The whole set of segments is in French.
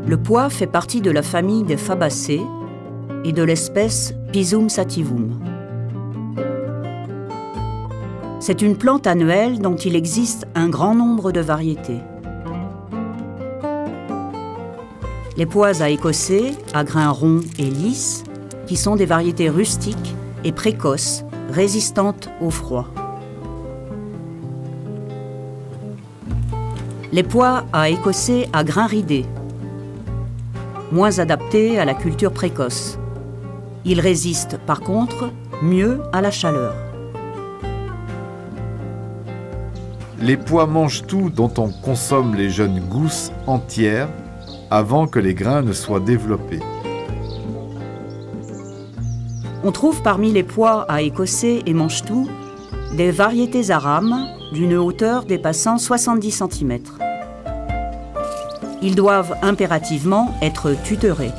Le pois fait partie de la famille des Fabacées et de l'espèce Pisum sativum. C'est une plante annuelle dont il existe un grand nombre de variétés. Les pois à écossais, à grains ronds et lisses, qui sont des variétés rustiques et précoces, résistantes au froid. Les pois à écossais à grains ridés, moins adaptés à la culture précoce. Ils résistent par contre mieux à la chaleur. Les pois mange-tout dont on consomme les jeunes gousses entières avant que les grains ne soient développés. On trouve parmi les pois à écossais et mange-tout des variétés à rames d'une hauteur dépassant 70 cm. Ils doivent impérativement être tutorés.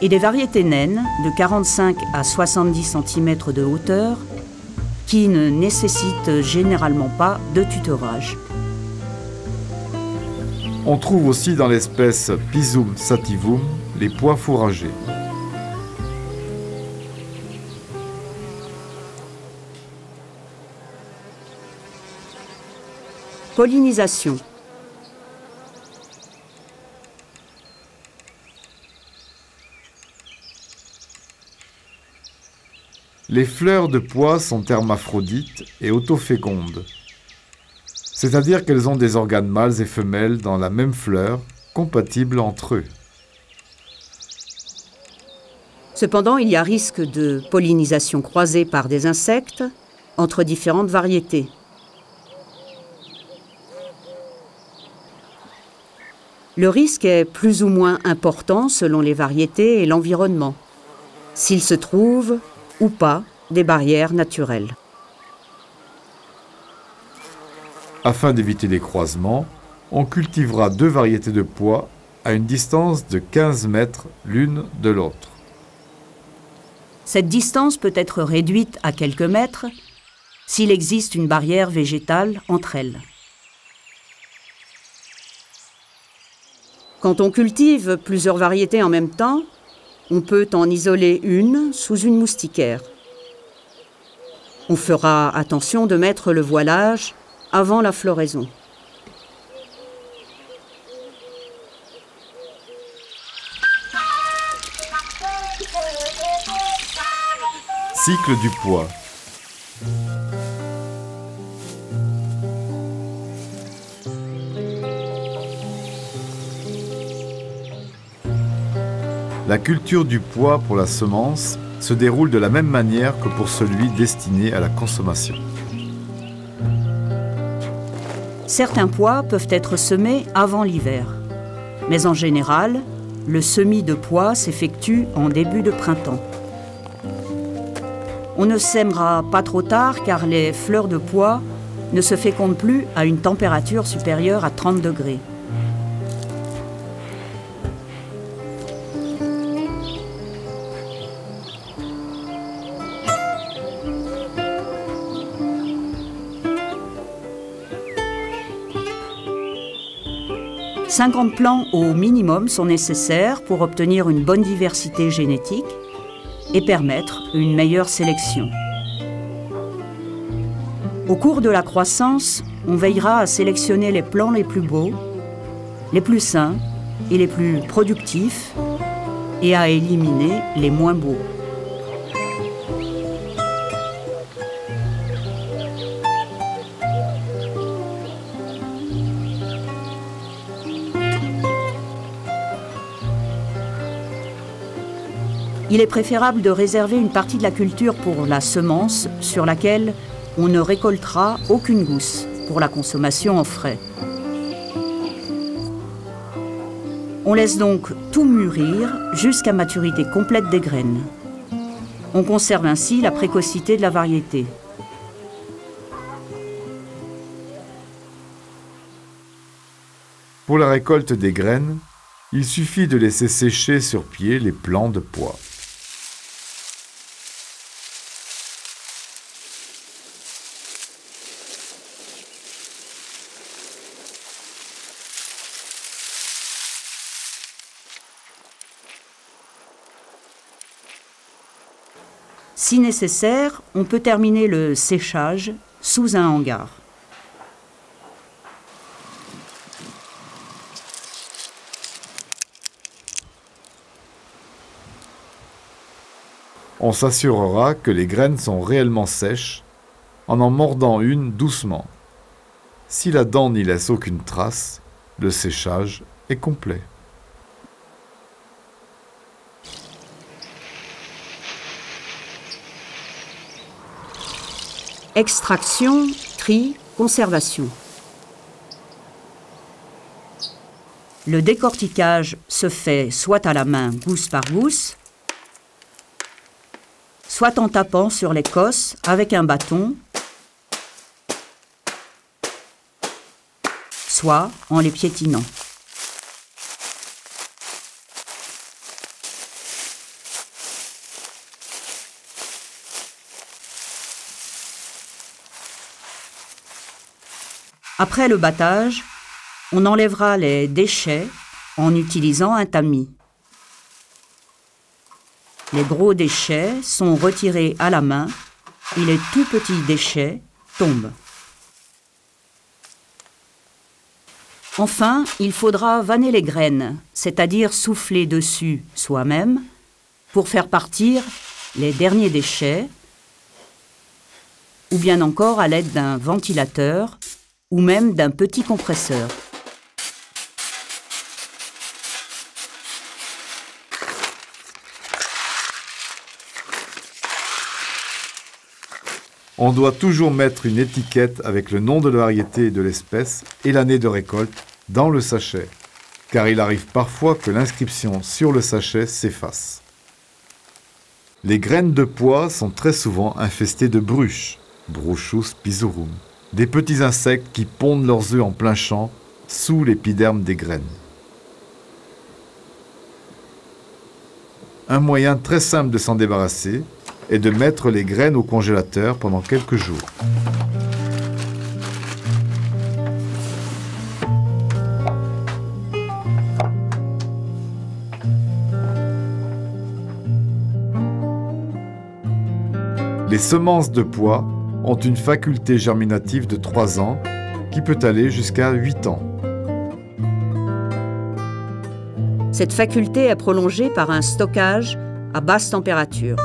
Et des variétés naines de 45 à 70 cm de hauteur qui ne nécessitent généralement pas de tutorage. On trouve aussi dans l'espèce Pisum sativum les pois fourragers. Pollinisation. Les fleurs de pois sont hermaphrodites et autofécondes. C'est-à-dire qu'elles ont des organes mâles et femelles dans la même fleur, compatibles entre eux. Cependant, il y a risque de pollinisation croisée par des insectes entre différentes variétés. Le risque est plus ou moins important selon les variétés et l'environnement, s'il se trouve ou pas des barrières naturelles. Afin d'éviter les croisements, on cultivera 2 variétés de pois à une distance de 15 mètres l'une de l'autre. Cette distance peut être réduite à quelques mètres s'il existe une barrière végétale entre elles. Quand on cultive plusieurs variétés en même temps, on peut en isoler une sous une moustiquaire. On fera attention de mettre le voilage avant la floraison. Cycle du pois. La culture du pois pour la semence se déroule de la même manière que pour celui destiné à la consommation. Certains pois peuvent être semés avant l'hiver, mais en général, le semis de pois s'effectue en début de printemps. On ne sèmera pas trop tard car les fleurs de pois ne se fécondent plus à une température supérieure à 30 degrés. « 50 plants au minimum sont nécessaires pour obtenir une bonne diversité génétique et permettre une meilleure sélection. Au cours de la croissance, on veillera à sélectionner les plants les plus beaux, les plus sains et les plus productifs et à éliminer les moins beaux. Il est préférable de réserver une partie de la culture pour la semence sur laquelle on ne récoltera aucune gousse pour la consommation en frais. On laisse donc tout mûrir jusqu'à maturité complète des graines. On conserve ainsi la précocité de la variété. Pour la récolte des graines, il suffit de laisser sécher sur pied les plants de pois. Si nécessaire, on peut terminer le séchage sous un hangar. On s'assurera que les graines sont réellement sèches en mordant une doucement. Si la dent n'y laisse aucune trace, le séchage est complet. Extraction, tri, conservation. Le décortiquage se fait soit à la main, gousse par gousse, soit en tapant sur les cosses avec un bâton, soit en les piétinant. Après le battage, on enlèvera les déchets en utilisant un tamis. Les gros déchets sont retirés à la main et les tout petits déchets tombent. Enfin, il faudra vanner les graines, c'est-à-dire souffler dessus soi-même pour faire partir les derniers déchets, ou bien encore à l'aide d'un ventilateur ou même d'un petit compresseur. On doit toujours mettre une étiquette avec le nom de la variété et de l'espèce et l'année de récolte dans le sachet, car il arrive parfois que l'inscription sur le sachet s'efface. Les graines de pois sont très souvent infestées de bruches, Bruchus pisorum, des petits insectes qui pondent leurs œufs en plein champ sous l'épiderme des graines. Un moyen très simple de s'en débarrasser est de mettre les graines au congélateur pendant quelques jours. Les semences de pois ont une faculté germinative de 3 ans qui peut aller jusqu'à 8 ans. Cette faculté est prolongée par un stockage à basse température.